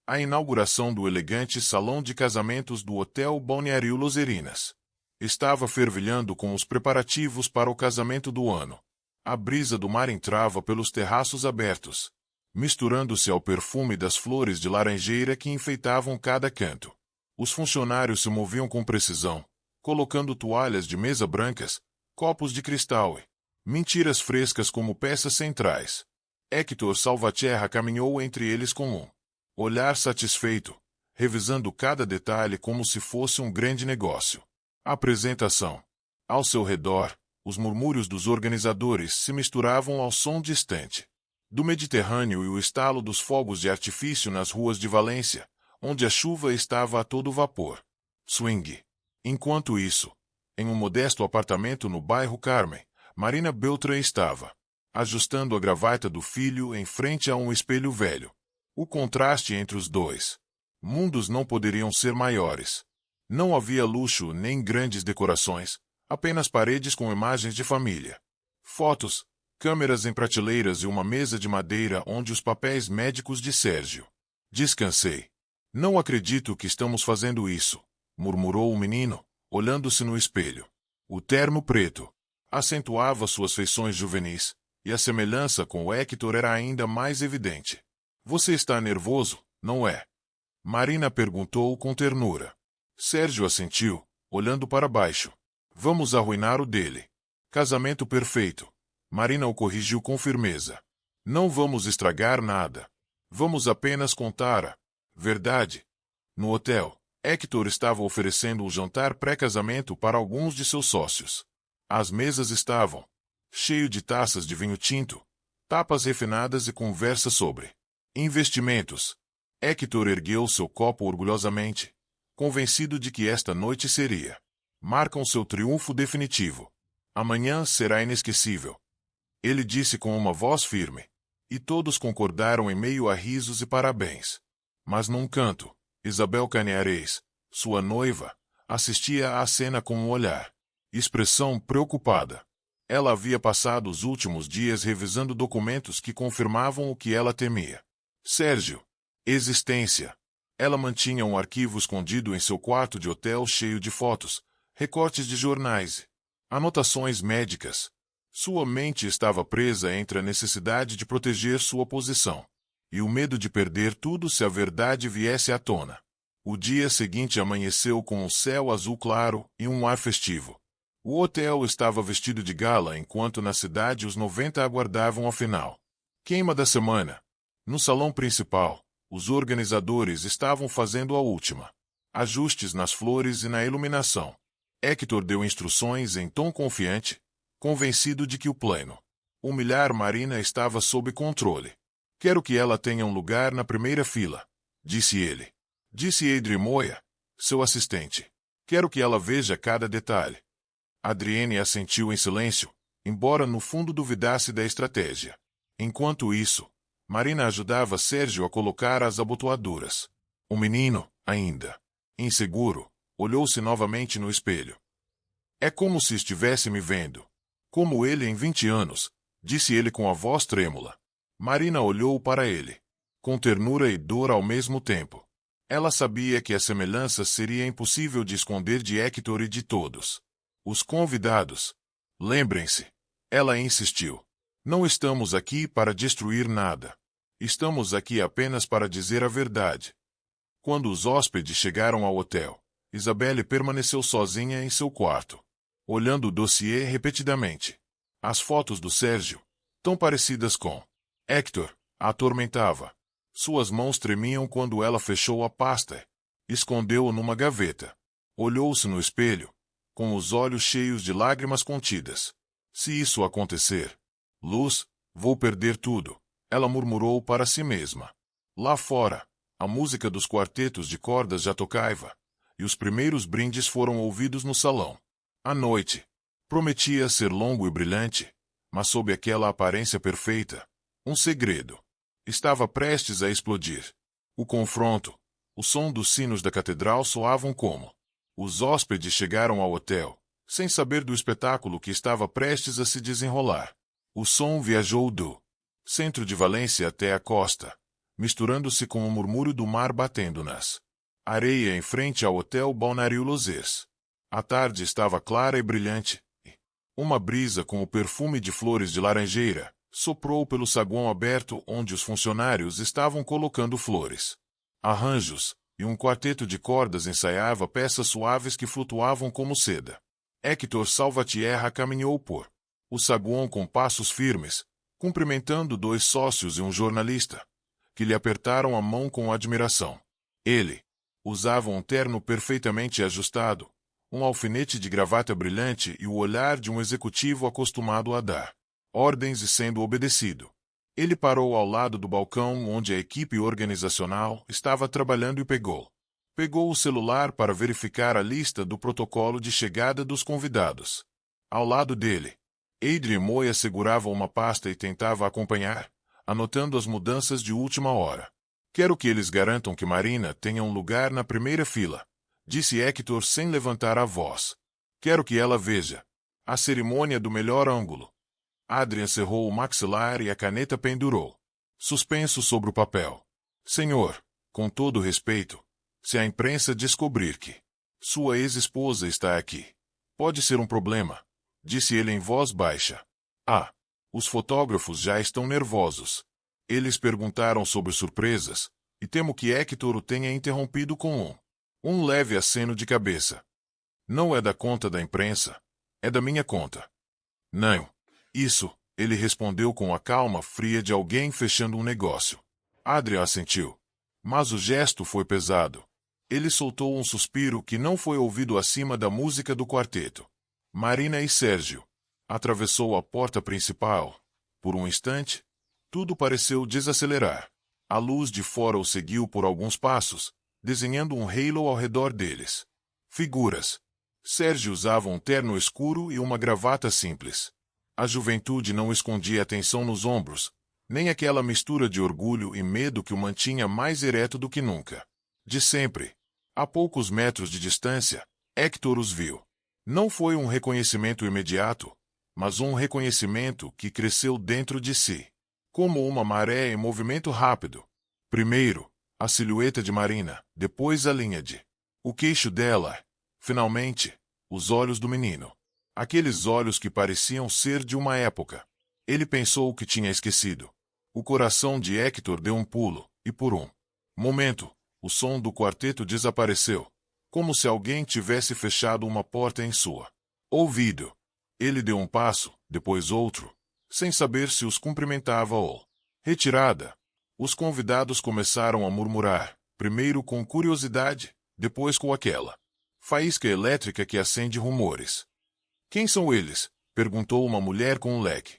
A inauguração do elegante salão de casamentos do Hotel Balneário Los Erinas estava fervilhando com os preparativos para o casamento do ano. A brisa do mar entrava pelos terraços abertos, misturando-se ao perfume das flores de laranjeira que enfeitavam cada canto. Os funcionários se moviam com precisão, colocando toalhas de mesa brancas, copos de cristal e mentiras frescas como peças centrais. Héctor Salvatierra caminhou entre eles com um olhar satisfeito, revisando cada detalhe como se fosse um grande negócio. Apresentação. Ao seu redor, os murmúrios dos organizadores se misturavam ao som distante do Mediterrâneo e o estalo dos fogos de artifício nas ruas de Valência, onde a chuva estava a todo vapor. Swing. Enquanto isso, em um modesto apartamento no bairro Carmen, Marina Beltrán estava ajustando a gravata do filho em frente a um espelho velho. O contraste entre os dois mundos não poderiam ser maiores. Não havia luxo nem grandes decorações, apenas paredes com imagens de família, fotos, câmeras em prateleiras e uma mesa de madeira onde os papéis médicos de Sérgio. Descansei. Não acredito que estamos fazendo isso, murmurou o menino, olhando-se no espelho. O terno preto acentuava suas feições juvenis, e a semelhança com o Héctor era ainda mais evidente. Você está nervoso, não é? Marina perguntou com ternura. Sérgio assentiu, olhando para baixo. Vamos arruinar o dele. Casamento perfeito. Marina o corrigiu com firmeza. Não vamos estragar nada. Vamos apenas contar a verdade. No hotel, Héctor estava oferecendo um jantar pré-casamento para alguns de seus sócios. As mesas estavam cheias de taças de vinho tinto, tapas refinadas e conversa sobre investimentos. Héctor ergueu seu copo orgulhosamente, convencido de que esta noite seria marcam seu triunfo definitivo. Amanhã será inesquecível. Ele disse com uma voz firme. E todos concordaram em meio a risos e parabéns. Mas num canto, Isabel Cañares, sua noiva, assistia à cena com um olhar, expressão preocupada. Ela havia passado os últimos dias revisando documentos que confirmavam o que ela temia. Sérgio. Existência. Ela mantinha um arquivo escondido em seu quarto de hotel cheio de fotos, recortes de jornais, anotações médicas. Sua mente estava presa entre a necessidade de proteger sua posição e o medo de perder tudo se a verdade viesse à tona. O dia seguinte amanheceu com um céu azul claro e um ar festivo. O hotel estava vestido de gala enquanto na cidade os 90 aguardavam a final. Queima da semana. No salão principal, os organizadores estavam fazendo a última ajustes nas flores e na iluminação. Héctor deu instruções em tom confiante, convencido de que o plano humilhar Marina estava sob controle. Quero que ela tenha um lugar na primeira fila, disse ele. Disse Adri Moya, seu assistente. Quero que ela veja cada detalhe. Adrienne assentiu em silêncio, embora no fundo duvidasse da estratégia. Enquanto isso, Marina ajudava Sérgio a colocar as abotoaduras. O menino, ainda inseguro, olhou-se novamente no espelho. É como se estivesse me vendo. Como ele em 20 anos, disse ele com a voz trêmula. Marina olhou para ele, com ternura e dor ao mesmo tempo. Ela sabia que a semelhança seria impossível de esconder de Héctor e de todos os convidados. Lembrem-se, ela insistiu. Não estamos aqui para destruir nada. Estamos aqui apenas para dizer a verdade. Quando os hóspedes chegaram ao hotel, Isabelle permaneceu sozinha em seu quarto, olhando o dossiê repetidamente. As fotos do Sérgio, tão parecidas com Héctor, a atormentava. Suas mãos tremiam quando ela fechou a pasta. Escondeu-o numa gaveta. Olhou-se no espelho, com os olhos cheios de lágrimas contidas. Se isso acontecer, Luz, vou perder tudo, ela murmurou para si mesma. Lá fora, a música dos quartetos de cordas já tocava, e os primeiros brindes foram ouvidos no salão. A noite prometia ser longo e brilhante, mas sob aquela aparência perfeita, um segredo estava prestes a explodir. O confronto, o som dos sinos da catedral soavam como os hóspedes chegaram ao hotel, sem saber do espetáculo que estava prestes a se desenrolar. O som viajou do centro de Valência até a costa, misturando-se com o murmúrio do mar batendo nas areia em frente ao Hotel Balneário Luzes. A tarde estava clara e brilhante, e uma brisa com o perfume de flores de laranjeira soprou pelo saguão aberto onde os funcionários estavam colocando flores, arranjos, e um quarteto de cordas ensaiava peças suaves que flutuavam como seda. Hector Salvatierra caminhou por o saguão com passos firmes, cumprimentando 2 sócios e um jornalista, que lhe apertaram a mão com admiração. Ele usava um terno perfeitamente ajustado, um alfinete de gravata brilhante e o olhar de um executivo acostumado a dar ordens e sendo obedecido. Ele parou ao lado do balcão onde a equipe organizacional estava trabalhando e pegou o celular para verificar a lista do protocolo de chegada dos convidados. Ao lado dele, Adrien Moya segurava uma pasta e tentava acompanhar, anotando as mudanças de última hora. Quero que eles garantam que Marina tenha um lugar na primeira fila, disse Hector sem levantar a voz. Quero que ela veja a cerimônia do melhor ângulo. Adrien cerrou o maxilar e a caneta pendurou, suspenso sobre o papel. Senhor, com todo respeito, se a imprensa descobrir que sua ex-esposa está aqui, pode ser um problema, disse ele em voz baixa. Ah, os fotógrafos já estão nervosos. Eles perguntaram sobre surpresas, e temo que Hector o tenha interrompido com um leve aceno de cabeça. Não é da conta da imprensa, é da minha conta. Não. Isso, ele respondeu com a calma fria de alguém fechando um negócio. Adrien assentiu. Mas o gesto foi pesado. Ele soltou um suspiro que não foi ouvido acima da música do quarteto. Marina e Sérgio. Atravessou a porta principal. Por um instante, tudo pareceu desacelerar. A luz de fora o seguiu por alguns passos, desenhando um halo ao redor deles. Figuras. Sérgio usava um terno escuro e uma gravata simples. A juventude não escondia a tensão nos ombros, nem aquela mistura de orgulho e medo que o mantinha mais ereto do que nunca. De sempre. A poucos metros de distância, Hector os viu. Não foi um reconhecimento imediato, mas um reconhecimento que cresceu dentro de si, como uma maré em movimento rápido. Primeiro, a silhueta de Marina, depois a linha de o queixo dela, finalmente, os olhos do menino. Aqueles olhos que pareciam ser de uma época. Ele pensou que tinha esquecido. O coração de Hector deu um pulo, e por um momento, o som do quarteto desapareceu, como se alguém tivesse fechado uma porta em sua ouvido. Ele deu um passo, depois outro, sem saber se os cumprimentava ou retirada. Os convidados começaram a murmurar, primeiro com curiosidade, depois com aquela faísca elétrica que acende rumores. Quem são eles? Perguntou uma mulher com um leque.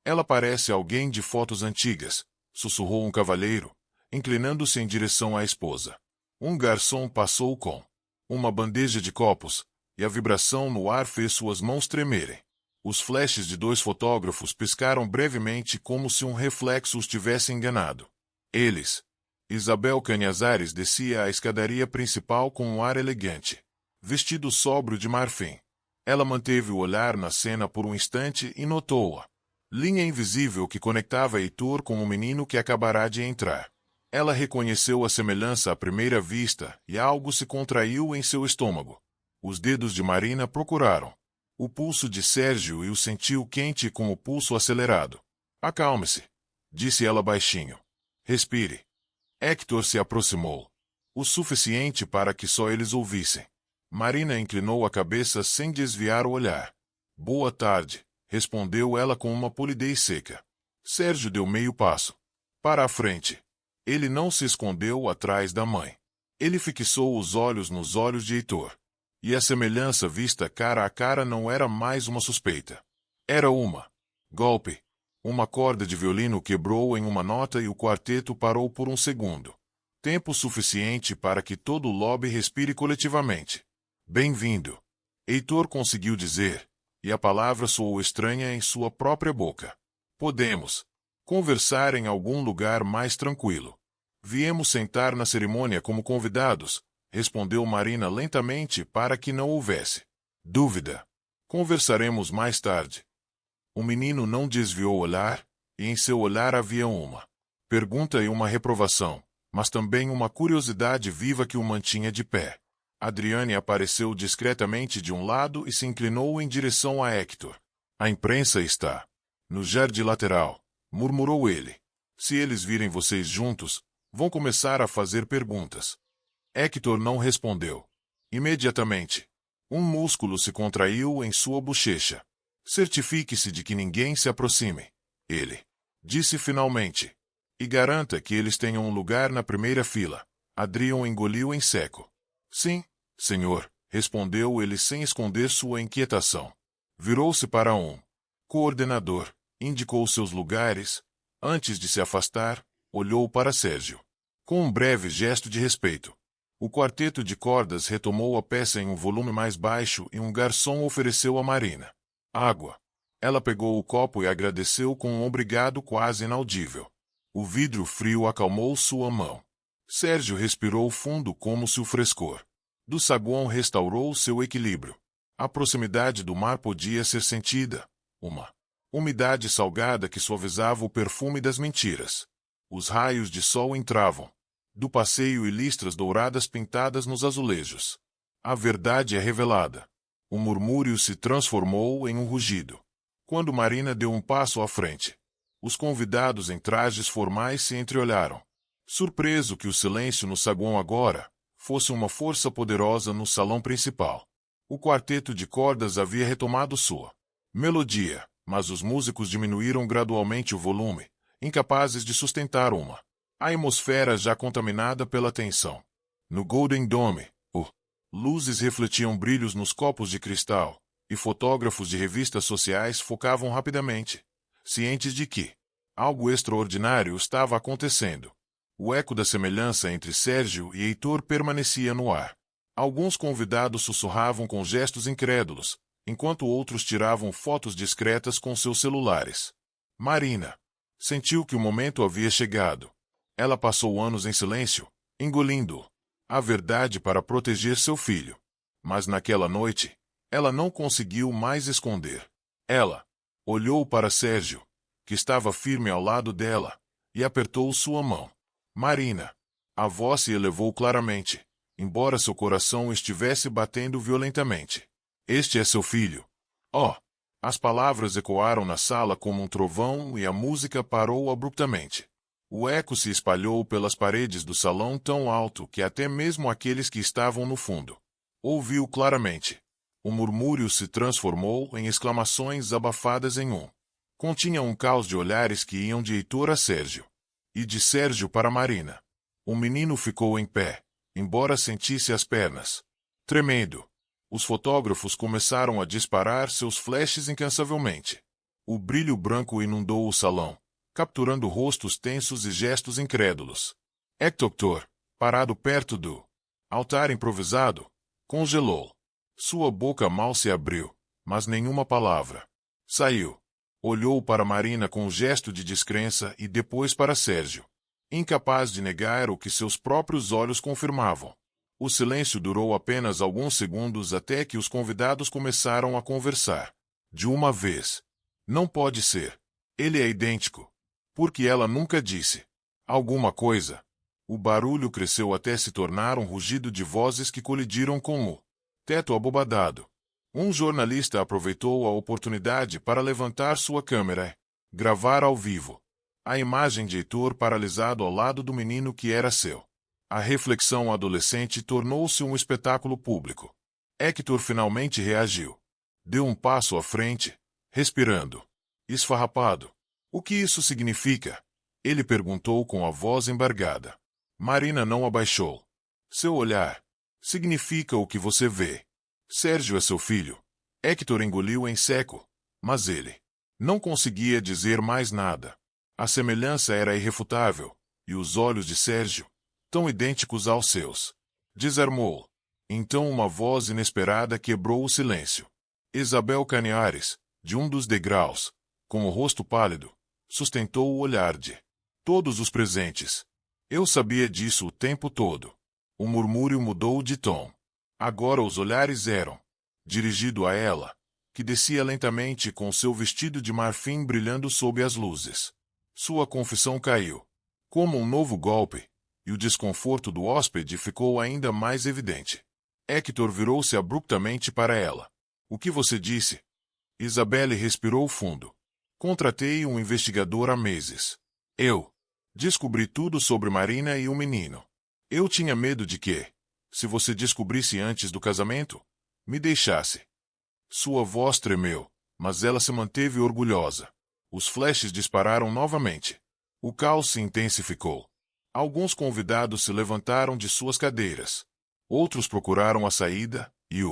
Ela parece alguém de fotos antigas, sussurrou um cavalheiro, inclinando-se em direção à esposa. Um garçom passou com uma bandeja de copos, e a vibração no ar fez suas mãos tremerem. Os flashes de 2 fotógrafos piscaram brevemente como se um reflexo os tivesse enganado. Eles. Isabel Cañazares descia a escadaria principal com um ar elegante, vestido sóbrio de marfim. Ela manteve o olhar na cena por um instante e notou a linha invisível que conectava Heitor com o menino que acabará de entrar. Ela reconheceu a semelhança à primeira vista e algo se contraiu em seu estômago. Os dedos de Marina procuraram o pulso de Sérgio e o sentiu quente com o pulso acelerado. Acalme-se, disse ela baixinho. Respire. Hector se aproximou. O suficiente para que só eles ouvissem. Marina inclinou a cabeça sem desviar o olhar. Boa tarde, respondeu ela com uma polidez seca. Sérgio deu meio passo para a frente. Ele não se escondeu atrás da mãe. Ele fixou os olhos nos olhos de Heitor. E a semelhança vista cara a cara não era mais uma suspeita. Era uma golpe. Uma corda de violino quebrou em uma nota e o quarteto parou por um segundo. Tempo suficiente para que todo o lobby respire coletivamente. Bem-vindo. Heitor conseguiu dizer, e a palavra soou estranha em sua própria boca. Podemos conversar em algum lugar mais tranquilo. Viemos sentar na cerimônia como convidados, respondeu Marina lentamente para que não houvesse dúvida. Conversaremos mais tarde. O menino não desviou o olhar, e em seu olhar havia uma Pergunta e uma reprovação, mas também uma curiosidade viva que o mantinha de pé. Adriane apareceu discretamente de um lado e se inclinou em direção a Hector. A imprensa está no jardim lateral, murmurou ele. Se eles virem vocês juntos, vão começar a fazer perguntas. Hector não respondeu. Imediatamente, um músculo se contraiu em sua bochecha. Certifique-se de que ninguém se aproxime. Ele disse finalmente. E garanta que eles tenham um lugar na primeira fila. Adrian engoliu em seco. Sim, senhor, respondeu ele sem esconder sua inquietação. Virou-se para um coordenador, indicou seus lugares. Antes de se afastar, olhou para Sérgio. Com um breve gesto de respeito. O quarteto de cordas retomou a peça em um volume mais baixo e um garçom ofereceu a Marina água. Ela pegou o copo e agradeceu com um obrigado quase inaudível. O vidro frio acalmou sua mão. Sérgio respirou fundo como se o frescor do saguão restaurou seu equilíbrio. A proximidade do mar podia ser sentida. Uma umidade salgada que suavizava o perfume das mentiras. Os raios de sol entravam do passeio e listras douradas pintadas nos azulejos. A verdade é revelada. O murmúrio se transformou em um rugido. Quando Marina deu um passo à frente, os convidados em trajes formais se entreolharam. Surpreso que o silêncio no saguão agora fosse uma força poderosa no salão principal. O quarteto de cordas havia retomado sua melodia, mas os músicos diminuíram gradualmente o volume, incapazes de sustentar a atmosfera já contaminada pela tensão. No Golden Dome, luzes refletiam brilhos nos copos de cristal, e fotógrafos de revistas sociais focavam rapidamente, cientes de que algo extraordinário estava acontecendo. O eco da semelhança entre Sérgio e Heitor permanecia no ar. Alguns convidados sussurravam com gestos incrédulos, enquanto outros tiravam fotos discretas com seus celulares. Marina sentiu que o momento havia chegado. Ela passou anos em silêncio, engolindo a verdade para proteger seu filho. Mas naquela noite, ela não conseguiu mais esconder. Ela olhou para Sérgio, que estava firme ao lado dela, e apertou sua mão. Marina. A voz se elevou claramente, embora seu coração estivesse batendo violentamente. Este é seu filho. Oh! As palavras ecoaram na sala como um trovão e a música parou abruptamente. O eco se espalhou pelas paredes do salão tão alto que até mesmo aqueles que estavam no fundo ouviu claramente. O murmúrio se transformou em exclamações abafadas em um. Continha um caos de olhares que iam de Heitor a Sérgio. E de Sérgio para Marina. O menino ficou em pé, embora sentisse as pernas tremendo. Os fotógrafos começaram a disparar seus flashes incansavelmente. O brilho branco inundou o salão, capturando rostos tensos e gestos incrédulos. Hector, parado perto do altar improvisado, congelou. Sua boca mal se abriu, mas nenhuma palavra saiu. Olhou para Marina com um gesto de descrença e depois para Sérgio, incapaz de negar o que seus próprios olhos confirmavam. O silêncio durou apenas alguns segundos até que os convidados começaram a conversar. De uma vez. Não pode ser. Ele é idêntico. Porque ela nunca disse alguma coisa. O barulho cresceu até se tornar um rugido de vozes que colidiram com o teto abobadado. Um jornalista aproveitou a oportunidade para levantar sua câmera e gravar ao vivo a imagem de Heitor paralisado ao lado do menino que era seu. A reflexão adolescente tornou-se um espetáculo público. Hector finalmente reagiu. Deu um passo à frente, respirando esfarrapado. O que isso significa? Ele perguntou com a voz embargada. Marina não abaixou. Seu olhar significa o que você vê. Sérgio é seu filho. Hector engoliu em seco, mas ele não conseguia dizer mais nada. A semelhança era irrefutável, e os olhos de Sérgio, tão idênticos aos seus, desarmou. Então uma voz inesperada quebrou o silêncio. Isabel Cañares, de um dos degraus, com o rosto pálido, sustentou o olhar de todos os presentes. Eu sabia disso o tempo todo. O murmúrio mudou de tom. Agora os olhares eram dirigidos a ela, que descia lentamente com seu vestido de marfim brilhando sob as luzes. Sua confissão caiu. como um novo golpe, e o desconforto do hóspede ficou ainda mais evidente. Hector virou-se abruptamente para ela. O que você disse? Isabelle respirou fundo. Contratei um investigador há meses. Eu descobri tudo sobre Marina e o menino. Eu tinha medo de que, se você descobrisse antes do casamento, me deixasse. Sua voz tremeu, mas ela se manteve orgulhosa. Os flashes dispararam novamente. O caos se intensificou. Alguns convidados se levantaram de suas cadeiras. Outros procuraram a saída, e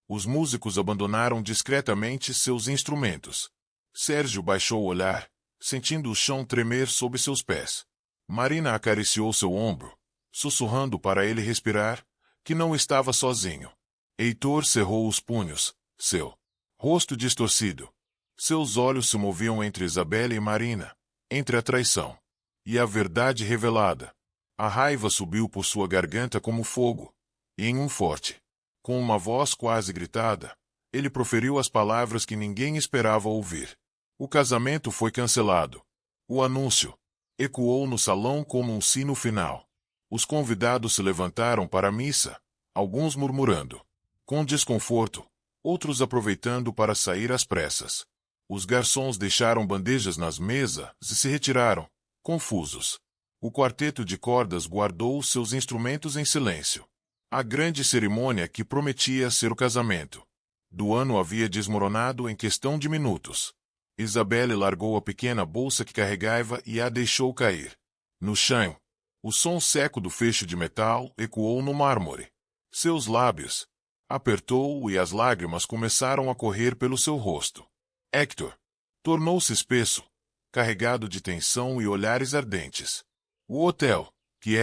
os músicos abandonaram discretamente seus instrumentos. Sérgio baixou o olhar, sentindo o chão tremer sob seus pés. Marina acariciou seu ombro, sussurrando para ele respirar, que não estava sozinho. Heitor cerrou os punhos, seu rosto distorcido. Seus olhos se moviam entre Isabelle e Marina, entre a traição e a verdade revelada. A raiva subiu por sua garganta como fogo, e em um forte, com uma voz quase gritada, ele proferiu as palavras que ninguém esperava ouvir. O casamento foi cancelado. O anúncio ecoou no salão como um sino final. Os convidados se levantaram para a missa, alguns murmurando com desconforto, outros aproveitando para sair às pressas. Os garçons deixaram bandejas nas mesas e se retiraram, confusos. O quarteto de cordas guardou seus instrumentos em silêncio. A grande cerimônia que prometia ser o casamento do ano havia desmoronado em questão de minutos. Isabelle largou a pequena bolsa que carregava e a deixou cair. No chão, o som seco do fecho de metal ecoou no mármore. Seus lábios apertou e as lágrimas começaram a correr pelo seu rosto. Hector tornou-se espesso, carregado de tensão e olhares ardentes. O hotel, que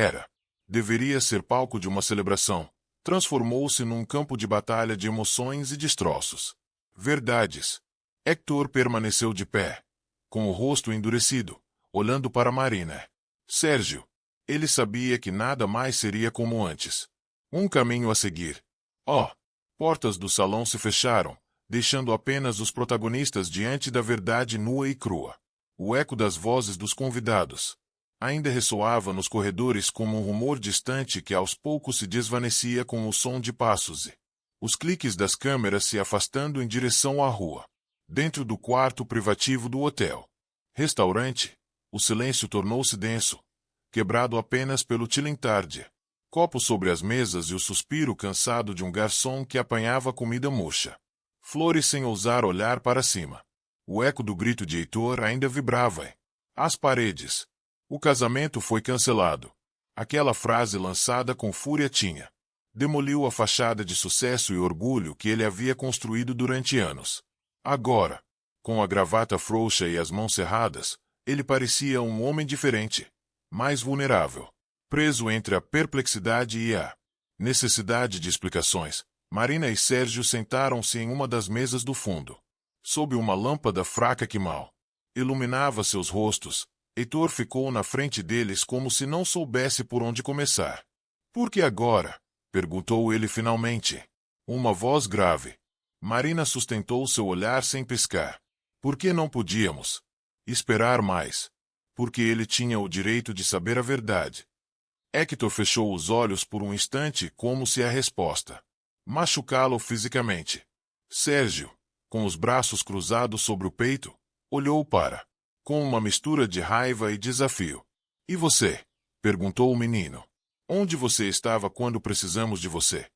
deveria ser palco de uma celebração, transformou-se num campo de batalha de emoções e destroços. Verdades. Hector permaneceu de pé, com o rosto endurecido, olhando para Marina. Sérgio. Ele sabia que nada mais seria como antes. Um caminho a seguir. Portas do salão se fecharam, deixando apenas os protagonistas diante da verdade nua e crua. O eco das vozes dos convidados ainda ressoava nos corredores como um rumor distante que aos poucos se desvanecia com o som de passos e os cliques das câmeras se afastando em direção à rua. Dentro do quarto privativo do hotel restaurante, o silêncio tornou-se denso, quebrado apenas pelo tilintar de copos sobre as mesas e o suspiro cansado de um garçom que apanhava comida murcha. Flores sem ousar olhar para cima. O eco do grito de Heitor ainda vibrava as paredes. O casamento foi cancelado. Aquela frase lançada com fúria demoliu a fachada de sucesso e orgulho que ele havia construído durante anos. Agora, com a gravata frouxa e as mãos cerradas, ele parecia um homem diferente, mais vulnerável. Preso entre a perplexidade e a necessidade de explicações, Marina e Sérgio sentaram-se em uma das mesas do fundo. Sob uma lâmpada fraca que mal iluminava seus rostos, Heitor ficou na frente deles como se não soubesse por onde começar. Por que agora? Perguntou ele finalmente. Uma voz grave. Marina sustentou seu olhar sem piscar. Por que não podíamos esperar mais? Porque ele tinha o direito de saber a verdade. Hector fechou os olhos por um instante como se a resposta machucá-lo fisicamente. Sérgio, com os braços cruzados sobre o peito, olhou com uma mistura de raiva e desafio. E você? Perguntou o menino. Onde você estava quando precisamos de você?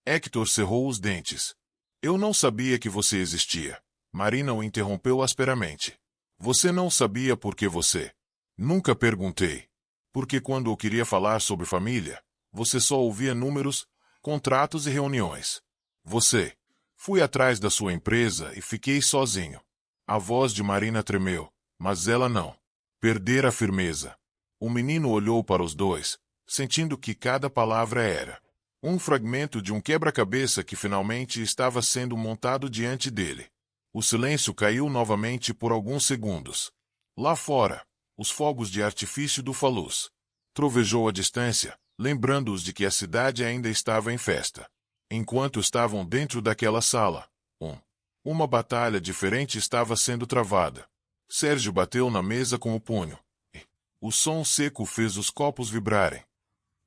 Hector cerrou os dentes. Eu não sabia que você existia. Marina o interrompeu asperamente. Você não sabia por que você? Nunca perguntei. Porque quando eu queria falar sobre família, você só ouvia números, contratos e reuniões. Fui atrás da sua empresa e fiquei sozinho. A voz de Marina tremeu, mas ela não perdera a firmeza. O menino olhou para os dois, sentindo que cada palavra era um fragmento de um quebra-cabeça que finalmente estava sendo montado diante dele. O silêncio caiu novamente por alguns segundos. Lá fora, os fogos de artifício do Faluz trovejou à distância, lembrando-os de que a cidade ainda estava em festa. Enquanto estavam dentro daquela sala, uma batalha diferente estava sendo travada. Sérgio bateu na mesa com o punho. O som seco fez os copos vibrarem.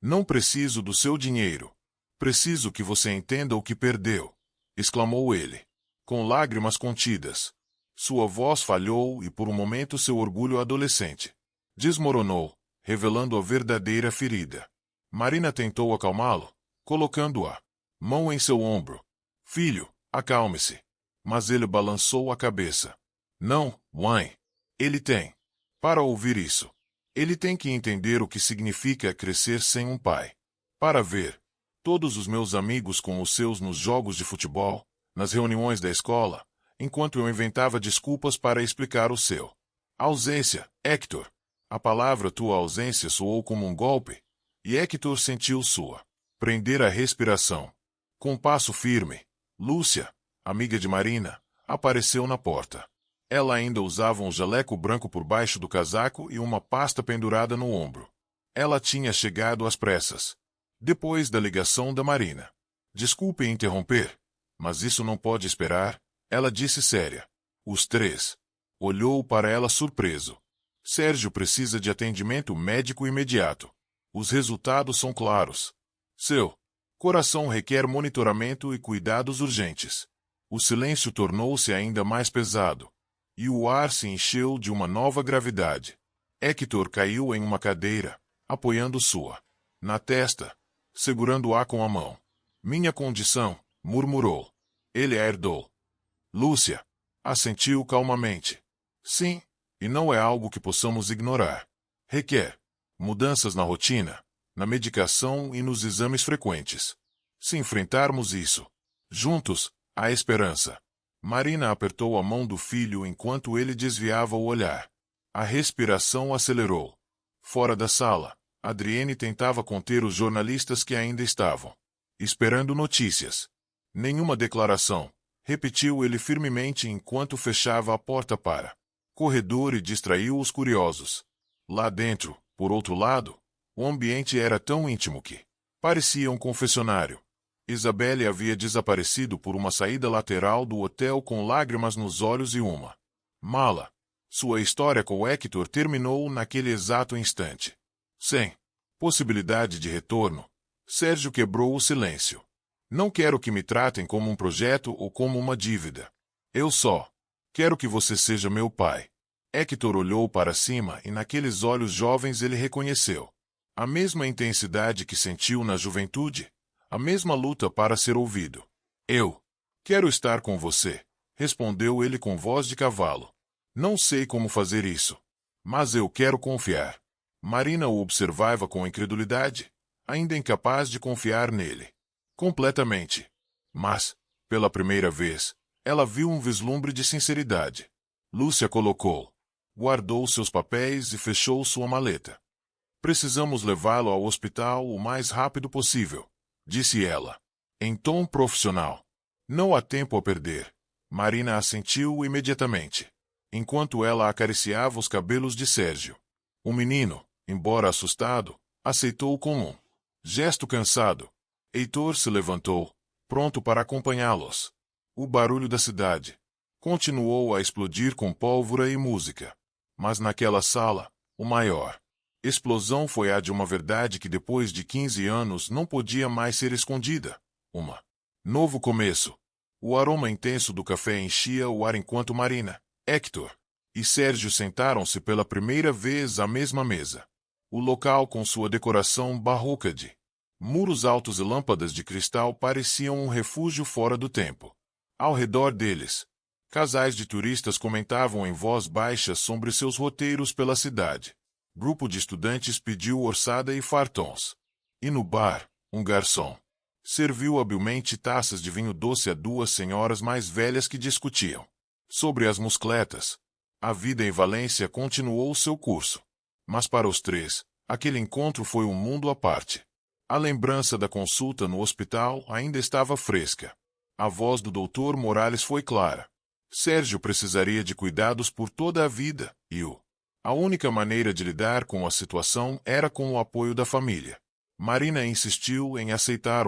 Não preciso do seu dinheiro. Preciso que você entenda o que perdeu, exclamou ele, com lágrimas contidas. Sua voz falhou e por um momento seu orgulho adolescente desmoronou, revelando a verdadeira ferida. Marina tentou acalmá-lo, colocando a mão em seu ombro. Filho, acalme-se. Mas ele balançou a cabeça. Não, mãe. Ele tem. Para ouvir isso, ele tem que entender o que significa crescer sem um pai. Para ver todos os meus amigos com os seus nos jogos de futebol, nas reuniões da escola, enquanto eu inventava desculpas para explicar o seu ausência, Hector. A palavra tua ausência soou como um golpe, e Hector sentiu sua prender a respiração. Com um passo firme, Lúcia, amiga de Marina, apareceu na porta. Ela ainda usava um jaleco branco por baixo do casaco e uma pasta pendurada no ombro. Ela tinha chegado às pressas, depois da ligação da Marina. Desculpe interromper, mas isso não pode esperar, ela disse séria. Os três. Olhou para ela surpreso. Sérgio precisa de atendimento médico imediato. Os resultados são claros. Seu coração requer monitoramento e cuidados urgentes. O silêncio tornou-se ainda mais pesado, e o ar se encheu de uma nova gravidade. Hector caiu em uma cadeira, apoiando sua na testa, segurando-a com a mão. Minha condição, murmurou. Ele a herdou. Lúcia assentiu calmamente. Sim, e não é algo que possamos ignorar. Requer mudanças na rotina, na medicação e nos exames frequentes. Se enfrentarmos isso juntos, há esperança. Marina apertou a mão do filho enquanto ele desviava o olhar. A respiração acelerou. Fora da sala, Adriene tentava conter os jornalistas que ainda estavam esperando notícias. Nenhuma declaração, repetiu ele firmemente enquanto fechava a porta para corredor e distraiu os curiosos. Lá dentro, por outro lado, o ambiente era tão íntimo que parecia um confessionário. Isabelle havia desaparecido por uma saída lateral do hotel com lágrimas nos olhos e uma mala. Sua história com Hector terminou naquele exato instante. Sem possibilidade de retorno, Sérgio quebrou o silêncio. Não quero que me tratem como um projeto ou como uma dívida. Eu só quero que você seja meu pai. Hector olhou para cima e naqueles olhos jovens ele reconheceu a mesma intensidade que sentiu na juventude, a mesma luta para ser ouvido. Eu quero estar com você, respondeu ele com voz de cavalo. Não sei como fazer isso, mas eu quero confiar. Marina o observava com incredulidade, ainda incapaz de confiar nele completamente. Mas, pela primeira vez, ela viu um vislumbre de sinceridade. Lúcia guardou seus papéis e fechou sua maleta. Precisamos levá-lo ao hospital o mais rápido possível, disse ela, em tom profissional. Não há tempo a perder. Marina assentiu imediatamente, enquanto ela acariciava os cabelos de Sérgio. O menino, embora assustado, aceitou com um gesto cansado. Heitor se levantou, pronto para acompanhá-los. O barulho da cidade continuou a explodir com pólvora e música. Mas naquela sala, o maior explosão foi a de uma verdade que depois de 15 anos não podia mais ser escondida. Uma novo começo. O aroma intenso do café enchia o ar enquanto Marina, Hector e Sérgio sentaram-se pela primeira vez à mesma mesa. O local com sua decoração barroca de muros altos e lâmpadas de cristal pareciam um refúgio fora do tempo. Ao redor deles, casais de turistas comentavam em voz baixa sobre seus roteiros pela cidade. Grupo de estudantes pediu orçada e fartons. E no bar, um garçom serviu habilmente taças de vinho doce a duas senhoras mais velhas que discutiam sobre as muscletas. A vida em Valência continuou seu curso. Mas para os três, aquele encontro foi um mundo à parte. A lembrança da consulta no hospital ainda estava fresca. A voz do Dr. Morales foi clara. Sérgio precisaria de cuidados por toda a vida, e a única maneira de lidar com a situação era com o apoio da família. Marina insistiu em aceitar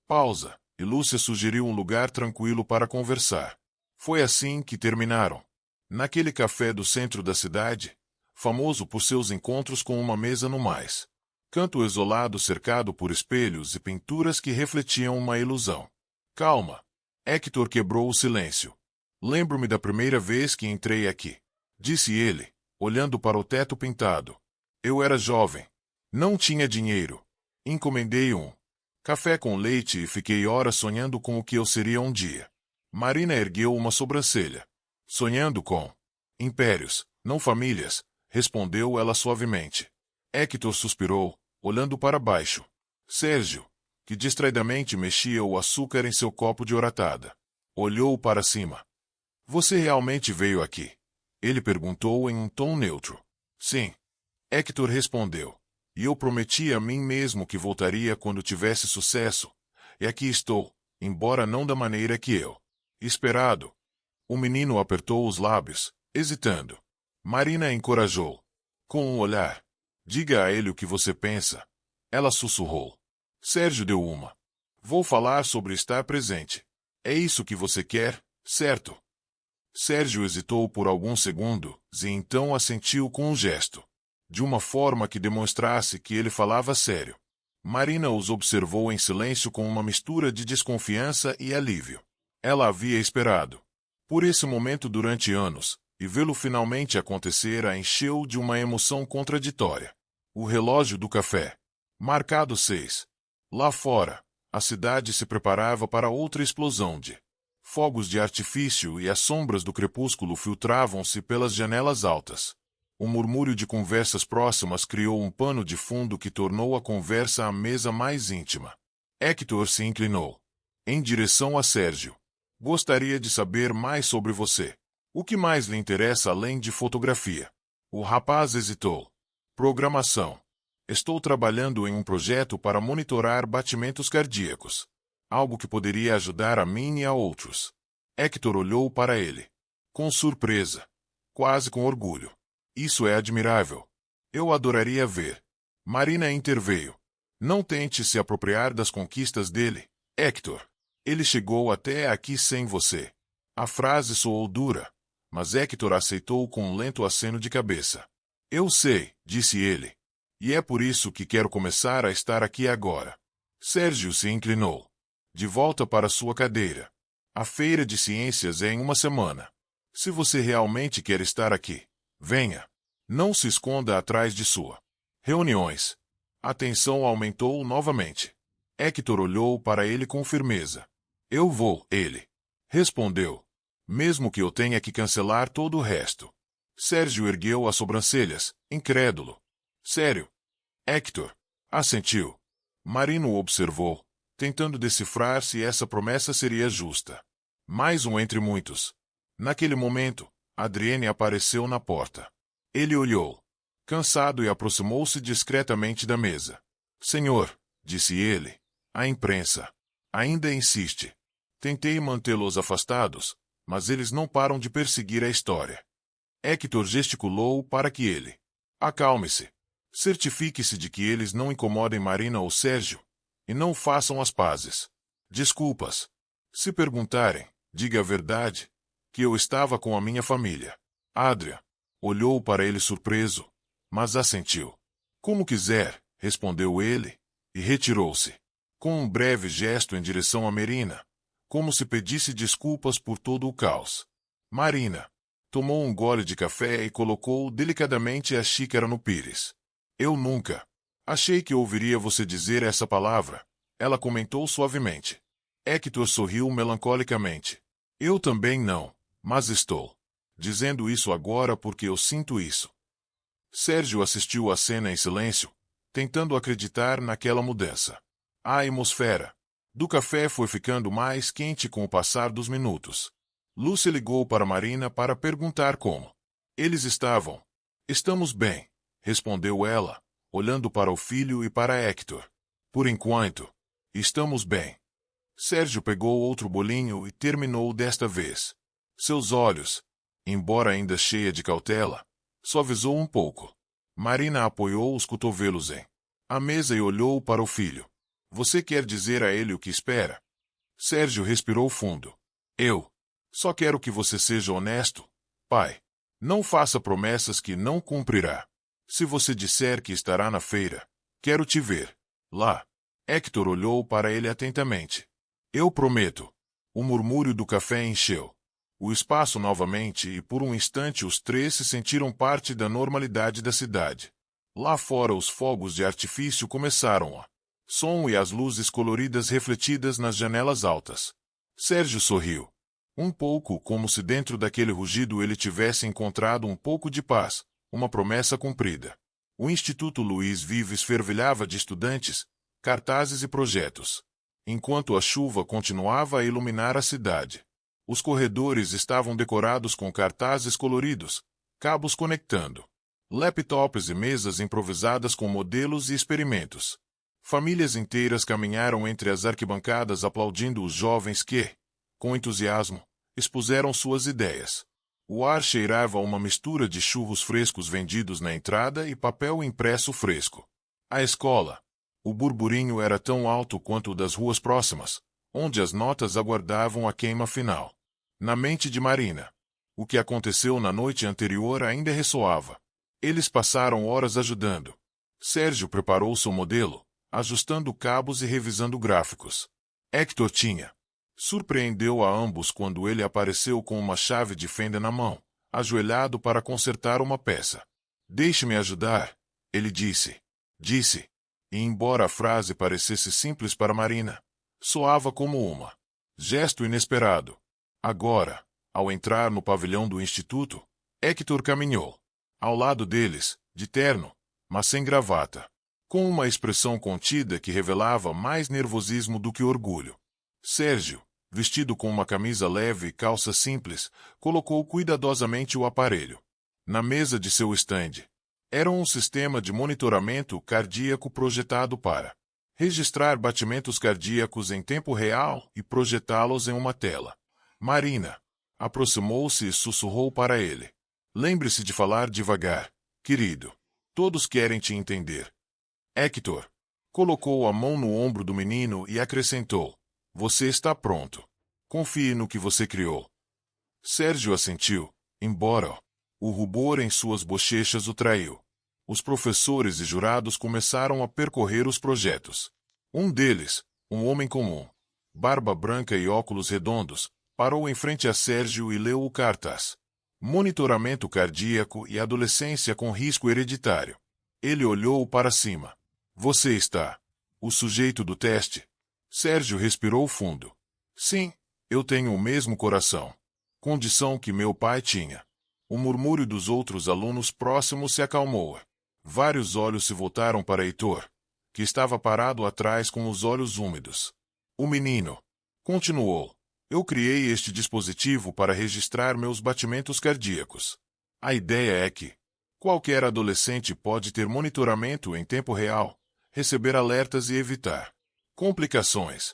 pausa, e Lúcia sugeriu um lugar tranquilo para conversar. Foi assim que terminaram. Naquele café do centro da cidade, famoso por seus encontros com uma mesa no mais. Canto isolado cercado por espelhos e pinturas que refletiam uma ilusão. Calma. Hector quebrou o silêncio. Lembro-me da primeira vez que entrei aqui, disse ele, olhando para o teto pintado. Eu era jovem. Não tinha dinheiro. Encomendei um café com leite e fiquei horas sonhando com o que eu seria um dia. Marina ergueu uma sobrancelha. Sonhando com impérios, não famílias, respondeu ela suavemente. Hector suspirou, olhando para baixo. Sérgio, que distraidamente mexia o açúcar em seu copo de oratada, olhou para cima. Você realmente veio aqui? Ele perguntou em um tom neutro. Sim. Hector respondeu. E eu prometi a mim mesmo que voltaria quando tivesse sucesso. E aqui estou, embora não da maneira que eu esperado. O menino apertou os lábios, hesitando. Marina encorajou. Com um olhar. Diga a ele o que você pensa. Ela sussurrou. Sérgio deu uma. Vou falar sobre estar presente. É isso que você quer, certo? Sérgio hesitou por alguns segundos e então assentiu com um gesto, de uma forma que demonstrasse que ele falava sério. Marina os observou em silêncio com uma mistura de desconfiança e alívio. Ela havia esperado por esse momento durante anos, e vê-lo finalmente acontecer a encheu de uma emoção contraditória. O relógio do café. Marcado 6. Lá fora, a cidade se preparava para outra explosão de fogos de artifício e as sombras do crepúsculo filtravam-se pelas janelas altas. O murmúrio de conversas próximas criou um pano de fundo que tornou a conversa à mesa mais íntima. Hector se inclinou em direção a Sérgio. Gostaria de saber mais sobre você. O que mais lhe interessa além de fotografia? O rapaz hesitou. Programação. Estou trabalhando em um projeto para monitorar batimentos cardíacos. Algo que poderia ajudar a mim e a outros. Hector olhou para ele. Com surpresa. Quase com orgulho. Isso é admirável. Eu adoraria ver. Marina interveio. Não tente se apropriar das conquistas dele, Hector. Ele chegou até aqui sem você. A frase soou dura, mas Hector aceitou com um lento aceno de cabeça. Eu sei, disse ele. E é por isso que quero começar a estar aqui agora. Sérgio se inclinou. De volta para sua cadeira. A feira de ciências é em uma semana. Se você realmente quer estar aqui, venha. Não se esconda atrás de sua reuniões. A tensão aumentou novamente. Hector olhou para ele com firmeza. Eu vou, ele respondeu. Mesmo que eu tenha que cancelar todo o resto. Sérgio ergueu as sobrancelhas, incrédulo. Sério? Hector assentiu. Marino observou, tentando decifrar se essa promessa seria justa. Mais um entre muitos. Naquele momento, Adrienne apareceu na porta. Ele olhou, cansado, e aproximou-se discretamente da mesa. Senhor, disse ele, a imprensa ainda insiste. Tentei mantê-los afastados, mas eles não param de perseguir a história. Hector gesticulou para que ele acalme-se. Certifique-se de que eles não incomodem Marina ou Sérgio, e não façam as pazes. Desculpas. Se perguntarem, diga a verdade, que eu estava com a minha família. Adria olhou para ele surpreso, mas assentiu. Como quiser, respondeu ele, e retirou-se, com um breve gesto em direção a Marina, como se pedisse desculpas por todo o caos. Marina tomou um gole de café e colocou delicadamente a xícara no pires. Eu nunca achei que ouviria você dizer essa palavra, ela comentou suavemente. Hector sorriu melancolicamente. Eu também não, mas estou dizendo isso agora porque eu sinto isso. Sérgio assistiu à cena em silêncio, tentando acreditar naquela mudança. A atmosfera do café foi ficando mais quente com o passar dos minutos. Lúcia ligou para Marina para perguntar como eles estavam. Estamos bem, respondeu ela, olhando para o filho e para Hector. Por enquanto, estamos bem. Sérgio pegou outro bolinho e terminou desta vez. Seus olhos, embora ainda cheia de cautela, suavizou um pouco. Marina apoiou os cotovelos em a mesa e olhou para o filho. Você quer dizer a ele o que espera? Sérgio respirou fundo. Eu só quero que você seja honesto, pai. Não faça promessas que não cumprirá. Se você disser que estará na feira, quero te ver lá. Hector olhou para ele atentamente. Eu prometo. O murmúrio do café encheu o espaço novamente e por um instante os três se sentiram parte da normalidade da cidade. Lá fora os fogos de artifício começaram a som e as luzes coloridas refletidas nas janelas altas. Sérgio sorriu. Um pouco como se dentro daquele rugido ele tivesse encontrado um pouco de paz, uma promessa cumprida. O Instituto Luiz Vives fervilhava de estudantes, cartazes e projetos. Enquanto a chuva continuava a iluminar a cidade. Os corredores estavam decorados com cartazes coloridos, cabos conectando, laptops e mesas improvisadas com modelos e experimentos. Famílias inteiras caminharam entre as arquibancadas aplaudindo os jovens que, com entusiasmo, expuseram suas ideias. O ar cheirava a uma mistura de churros frescos vendidos na entrada e papel impresso fresco. A escola. O burburinho era tão alto quanto o das ruas próximas, onde as notas aguardavam a queima final. Na mente de Marina, o que aconteceu na noite anterior ainda ressoava. Eles passaram horas ajudando. Sérgio preparou seu modelo, ajustando cabos e revisando gráficos. Hector tinha. Surpreendeu a ambos quando ele apareceu com uma chave de fenda na mão, ajoelhado para consertar uma peça. Deixe-me ajudar, ele disse. E embora a frase parecesse simples para Marina, soava como uma gesto inesperado. Agora, ao entrar no pavilhão do instituto, Hector caminhou ao lado deles, de terno, mas sem gravata, com uma expressão contida que revelava mais nervosismo do que orgulho. Sérgio, vestido com uma camisa leve e calça simples, colocou cuidadosamente o aparelho na mesa de seu estande. Era um sistema de monitoramento cardíaco projetado para registrar batimentos cardíacos em tempo real e projetá-los em uma tela. Marina aproximou-se e sussurrou para ele. Lembre-se de falar devagar, querido. Todos querem te entender. Hector colocou a mão no ombro do menino e acrescentou. Você está pronto. Confie no que você criou. Sérgio assentiu, embora o rubor em suas bochechas o traiu. Os professores e jurados começaram a percorrer os projetos. Um deles, um homem comum, barba branca e óculos redondos, parou em frente a Sérgio e leu o cartaz. Monitoramento cardíaco e adolescência com risco hereditário. Ele olhou para cima. Você está o sujeito do teste? Sérgio respirou fundo. Sim, eu tenho o mesmo coração. Condição que meu pai tinha. O murmúrio dos outros alunos próximos se acalmou. Vários olhos se voltaram para Heitor, que estava parado atrás com os olhos úmidos. O menino continuou. Eu criei este dispositivo para registrar meus batimentos cardíacos. A ideia é que qualquer adolescente pode ter monitoramento em tempo real, receber alertas e evitar complicações.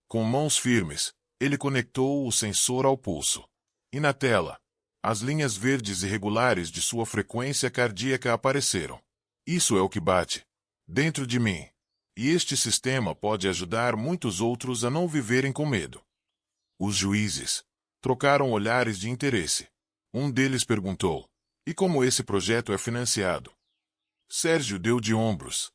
Com mãos firmes, ele conectou o sensor ao pulso. E na tela, as linhas verdes irregulares de sua frequência cardíaca apareceram. Isso é o que bate dentro de mim. E este sistema pode ajudar muitos outros a não viverem com medo. Os juízes trocaram olhares de interesse. Um deles perguntou, e como esse projeto é financiado? Sérgio deu de ombros.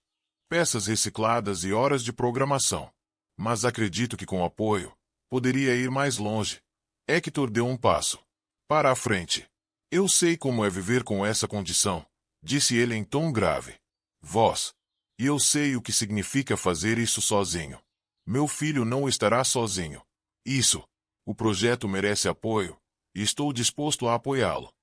Peças recicladas e horas de programação. Mas acredito que com apoio, poderia ir mais longe. Hector deu um passo para a frente. Eu sei como é viver com essa condição, disse ele em tom grave. Voz. E eu sei o que significa fazer isso sozinho. Meu filho não estará sozinho. Isso. O projeto merece apoio, e estou disposto a apoiá-lo.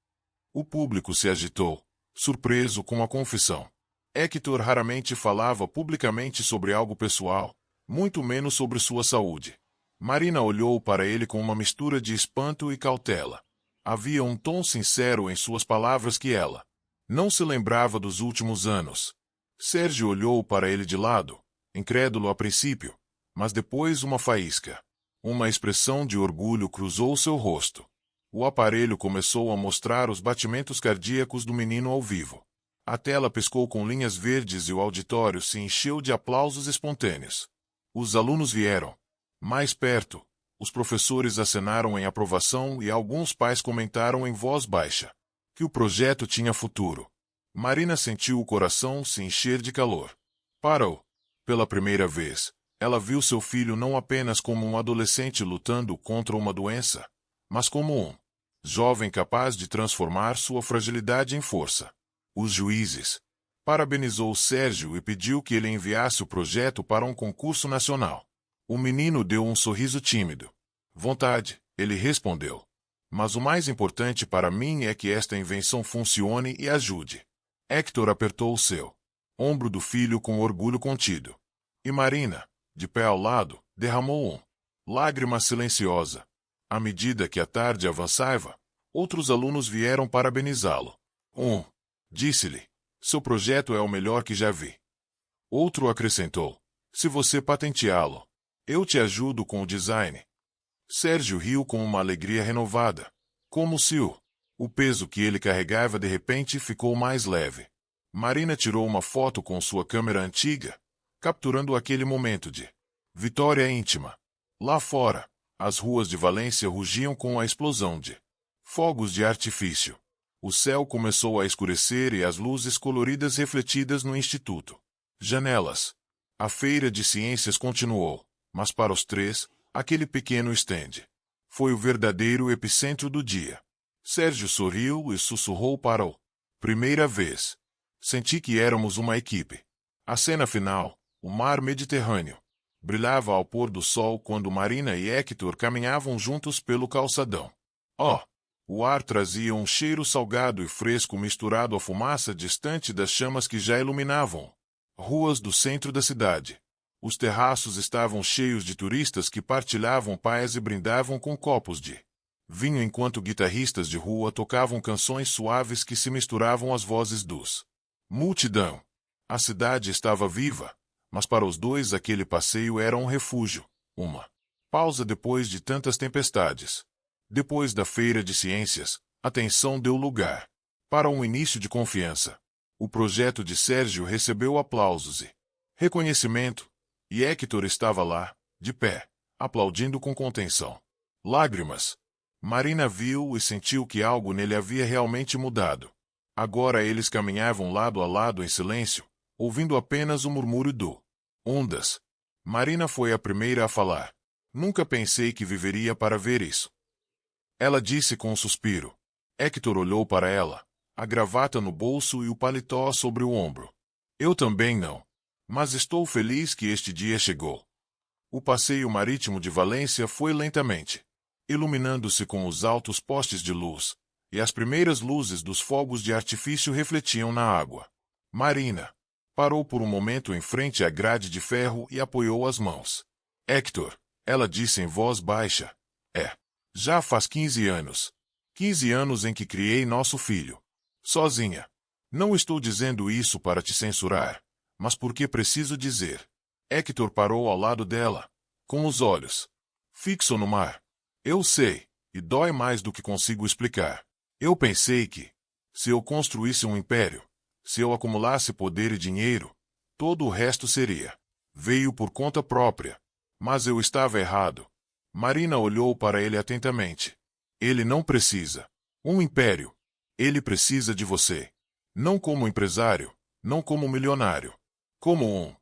O público se agitou, surpreso com a confissão. Hector raramente falava publicamente sobre algo pessoal, muito menos sobre sua saúde. Marina olhou para ele com uma mistura de espanto e cautela. Havia um tom sincero em suas palavras que ela não se lembrava dos últimos anos. Sérgio olhou para ele de lado, incrédulo a princípio, mas depois uma faísca. Uma expressão de orgulho cruzou seu rosto. O aparelho começou a mostrar os batimentos cardíacos do menino ao vivo. A tela piscou com linhas verdes e o auditório se encheu de aplausos espontâneos. Os alunos vieram mais perto, os professores acenaram em aprovação e alguns pais comentaram em voz baixa. que o projeto tinha futuro. Marina sentiu o coração se encher de calor. Parou. Pela primeira vez, ela viu seu filho não apenas como um adolescente lutando contra uma doença, mas como um jovem capaz de transformar sua fragilidade em força. Os juízes parabenizou Sérgio e pediu que ele enviasse o projeto para um concurso nacional. O menino deu um sorriso tímido. Vontade, ele respondeu. Mas o mais importante para mim é que esta invenção funcione e ajude. Héctor apertou o seu ombro do filho com orgulho contido. E Marina, de pé ao lado, derramou lágrima silenciosa. À medida que a tarde avançava, outros alunos vieram parabenizá-lo. Disse-lhe, seu projeto é o melhor que já vi. Outro acrescentou, se você patenteá-lo, eu te ajudo com o design. Sérgio riu com uma alegria renovada, como se o peso que ele carregava de repente ficou mais leve. Marina tirou uma foto com sua câmera antiga, capturando aquele momento de vitória íntima. Lá fora, as ruas de Valência rugiam com a explosão de fogos de artifício. O céu começou a escurecer e as luzes coloridas refletidas no instituto. Janelas. A feira de ciências continuou, mas para os três, aquele pequeno estende foi o verdadeiro epicentro do dia. Sérgio sorriu e sussurrou para o primeira vez. Senti que éramos uma equipe. A cena final, o mar Mediterrâneo, brilhava ao pôr do sol quando Marina e Héctor caminhavam juntos pelo calçadão. O ar trazia um cheiro salgado e fresco misturado à fumaça distante das chamas que já iluminavam ruas do centro da cidade. Os terraços estavam cheios de turistas que partilhavam paias e brindavam com copos de vinho enquanto guitarristas de rua tocavam canções suaves que se misturavam às vozes dos multidão. A cidade estava viva, mas para os dois aquele passeio era um refúgio, uma pausa depois de tantas tempestades. Depois da feira de ciências, a tensão deu lugar para um início de confiança. O projeto de Sérgio recebeu aplausos e reconhecimento, e Héctor estava lá, de pé, aplaudindo com contenção. Lágrimas. Marina viu e sentiu que algo nele havia realmente mudado. Agora eles caminhavam lado a lado em silêncio, ouvindo apenas o murmúrio do ondas. Marina foi a primeira a falar. Nunca pensei que viveria para ver isso. Ela disse com um suspiro. Héctor olhou para ela, a gravata no bolso e o paletó sobre o ombro. Eu também não. Mas estou feliz que este dia chegou. O passeio marítimo de Valência foi lentamente, iluminando-se com os altos postes de luz, e as primeiras luzes dos fogos de artifício refletiam na água. Marina parou por um momento em frente à grade de ferro e apoiou as mãos. Héctor, ela disse em voz baixa, já faz 15 anos. 15 anos em que criei nosso filho. Sozinha. Não estou dizendo isso para te censurar, mas porque preciso dizer. Héctor parou ao lado dela, com os olhos fixos no mar. Eu sei, e dói mais do que consigo explicar. Eu pensei que, se eu construísse um império, se eu acumulasse poder e dinheiro, todo o resto veio por conta própria. Mas eu estava errado. Marina olhou para ele atentamente. Ele não precisa um império. Ele precisa de você. Não como empresário, não como milionário. Como um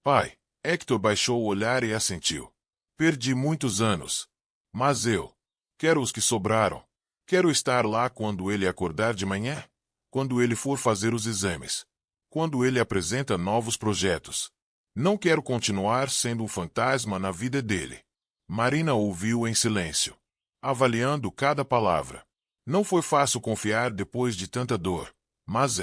pai. Héctor baixou o olhar e assentiu. Perdi muitos anos. Mas eu quero os que sobraram. Quero estar lá quando ele acordar de manhã, quando ele for fazer os exames, quando ele apresenta novos projetos. Não quero continuar sendo um fantasma na vida dele. Marina ouviu em silêncio, avaliando cada palavra. Não foi fácil confiar depois de tanta dor, mas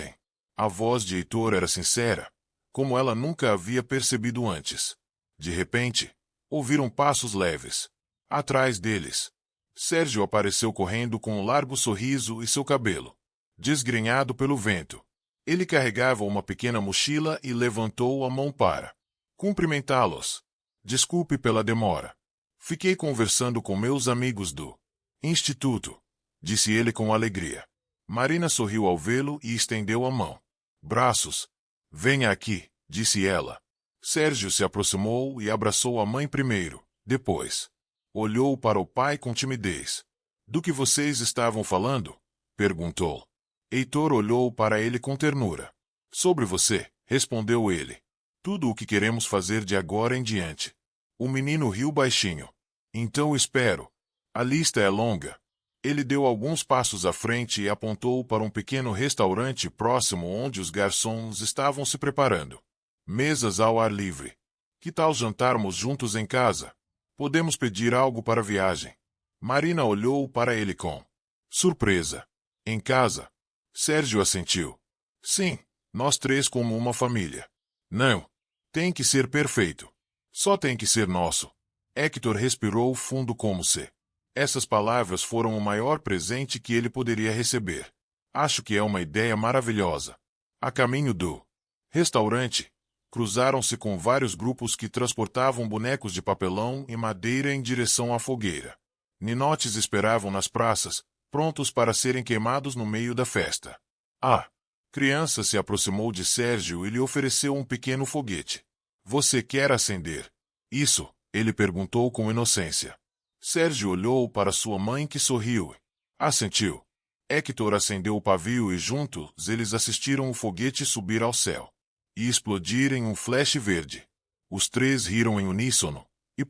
a voz de Heitor era sincera, como ela nunca havia percebido antes. De repente, ouviram passos leves. Atrás deles, Sérgio apareceu correndo com um largo sorriso e seu cabelo desgrenhado pelo vento. Ele carregava uma pequena mochila e levantou a mão para cumprimentá-los. Desculpe pela demora. Fiquei conversando com meus amigos do instituto, disse ele com alegria. Marina sorriu ao vê-lo e estendeu a mão. Braços. Venha aqui, disse ela. Sérgio se aproximou e abraçou a mãe primeiro, depois olhou para o pai com timidez. Do que vocês estavam falando? Perguntou. Heitor olhou para ele com ternura. Sobre você, respondeu ele. Tudo o que queremos fazer de agora em diante. O menino riu baixinho. Então espero. A lista é longa. Ele deu alguns passos à frente e apontou para um pequeno restaurante próximo onde os garçons estavam se preparando. Mesas ao ar livre. Que tal jantarmos juntos em casa? Podemos pedir algo para a viagem. Marina olhou para ele com surpresa. Em casa? Sérgio assentiu. Sim, nós três como uma família. Não. Tem que ser perfeito. Só tem que ser nosso. Héctor respirou fundo como se essas palavras foram o maior presente que ele poderia receber. Acho que é uma ideia maravilhosa. A caminho do restaurante, cruzaram-se com vários grupos que transportavam bonecos de papelão e madeira em direção à fogueira. Ninotes esperavam nas praças, prontos para serem queimados no meio da festa. A criança se aproximou de Sérgio e lhe ofereceu um pequeno foguete. Você quer acender? Isso, ele perguntou com inocência. Sérgio olhou para sua mãe que sorriu. Assentiu. Héctor acendeu o pavio e juntos eles assistiram o foguete subir ao céu e explodir em um flash verde. Os três riram em uníssono, e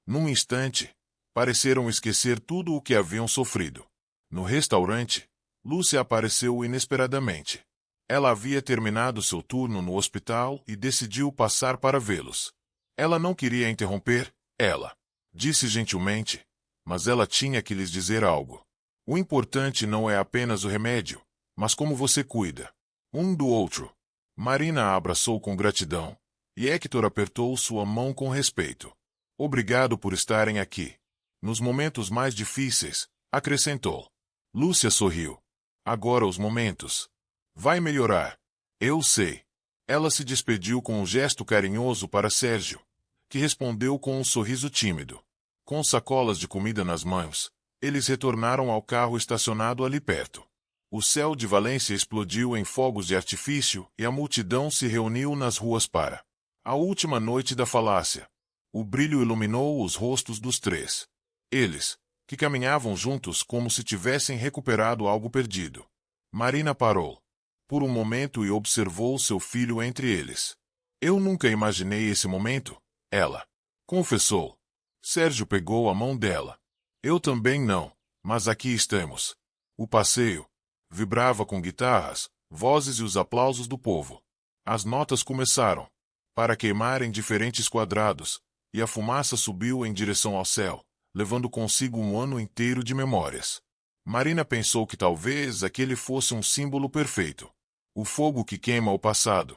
num instante, pareceram esquecer tudo o que haviam sofrido. No restaurante, Lúcia apareceu inesperadamente. Ela havia terminado seu turno no hospital e decidiu passar para vê-los. Ela não queria interromper, ela disse gentilmente, mas ela tinha que lhes dizer algo. O importante não é apenas o remédio, mas como você cuida um do outro. Marina a abraçou com gratidão, e Héctor apertou sua mão com respeito. Obrigado por estarem aqui. Nos momentos mais difíceis, acrescentou. Lúcia sorriu. Agora os momentos. Vai melhorar. Eu sei. Ela se despediu com um gesto carinhoso para Sérgio, que respondeu com um sorriso tímido. Com sacolas de comida nas mãos, eles retornaram ao carro estacionado ali perto. O céu de Valência explodiu em fogos de artifício e a multidão se reuniu nas ruas para a última noite da falácia. O brilho iluminou os rostos dos três. Eles, que caminhavam juntos como se tivessem recuperado algo perdido. Marina parou por um momento e observou seu filho entre eles. Eu nunca imaginei esse momento, ela confessou. Sérgio pegou a mão dela. Eu também não, mas aqui estamos. O passeio vibrava com guitarras, vozes e os aplausos do povo. As notas começaram para queimar em diferentes quadrados, e a fumaça subiu em direção ao céu, levando consigo um ano inteiro de memórias. Marina pensou que talvez aquele fosse um símbolo perfeito. O fogo que queima o passado.